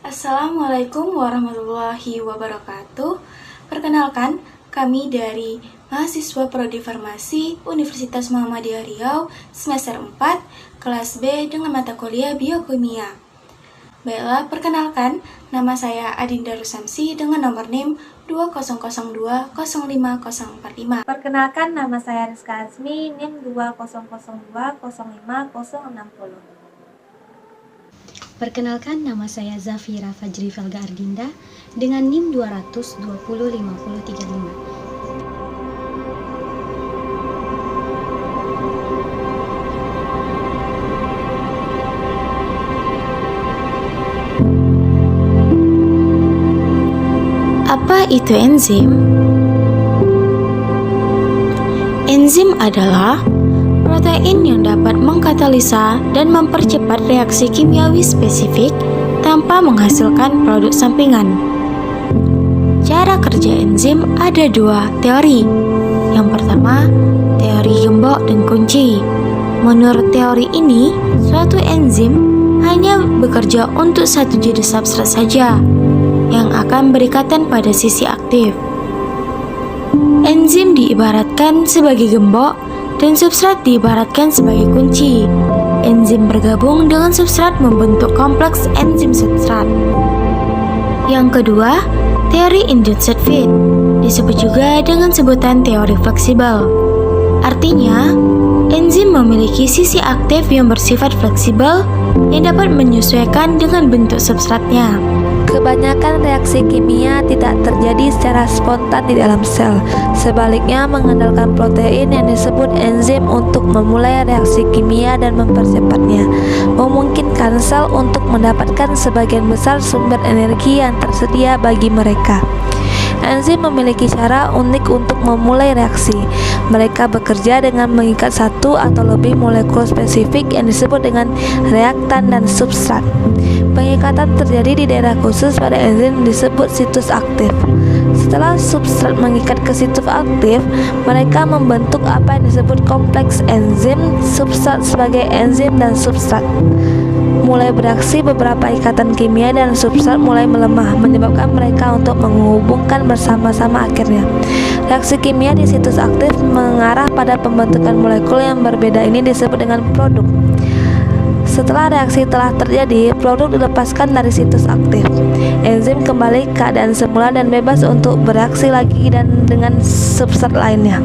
Assalamualaikum warahmatullahi wabarakatuh. Perkenalkan, kami dari mahasiswa Prodi Farmasi Universitas Muhammadiyah Riau semester 4, kelas B dengan mata kuliah Biokimia. Baiklah, perkenalkan, nama saya Adinda Rusamsi dengan nomor NIM 2002050045. Perkenalkan, nama saya Rizka Azmi, NIM 2002050060. Perkenalkan, nama saya Zafira Fajri Felga Ardinda dengan NIM 200205035. Apa itu enzim? Enzim adalah protein yang dapat mengkatalisa dan mempercepat reaksi kimiawi spesifik tanpa menghasilkan produk sampingan. Cara kerja enzim ada dua teori. Yang pertama, teori gembok dan kunci. Menurut teori ini, suatu enzim hanya bekerja untuk satu jenis substrat saja yang akan berikatan pada sisi aktif. Enzim diibaratkan sebagai gembok dan substrat diibaratkan sebagai kunci. Enzim bergabung dengan substrat membentuk kompleks enzim substrat. Yang kedua, teori induced fit, disebut juga dengan sebutan teori fleksibel. Artinya, enzim memiliki sisi aktif yang bersifat fleksibel yang dapat menyesuaikan dengan bentuk substratnya. Kebanyakan reaksi kimia tidak terjadi secara spontan di dalam sel. Sebaliknya, mengandalkan protein yang disebut enzim untuk memulai reaksi kimia dan mempercepatnya, memungkinkan sel untuk mendapatkan sebagian besar sumber energi yang tersedia bagi mereka. Enzim memiliki cara unik untuk memulai reaksi. Mereka bekerja dengan mengikat satu atau lebih molekul spesifik yang disebut dengan reaktan dan substrat. Pengikatan terjadi di daerah khusus pada enzim disebut situs aktif. Setelah substrat mengikat ke situs aktif, mereka membentuk apa yang disebut kompleks enzim substrat sebagai enzim dan substrat. Mulai beraksi, beberapa ikatan kimia dan substrat mulai melemah, menyebabkan mereka untuk menghubungkan bersama-sama akhirnya. Reaksi kimia di situs aktif mengarah pada pembentukan molekul yang berbeda, ini disebut dengan produk. Setelah reaksi telah terjadi, produk dilepaskan dari situs aktif. Enzim kembali ke keadaan semula dan bebas untuk bereaksi lagi dan dengan substrat lainnya.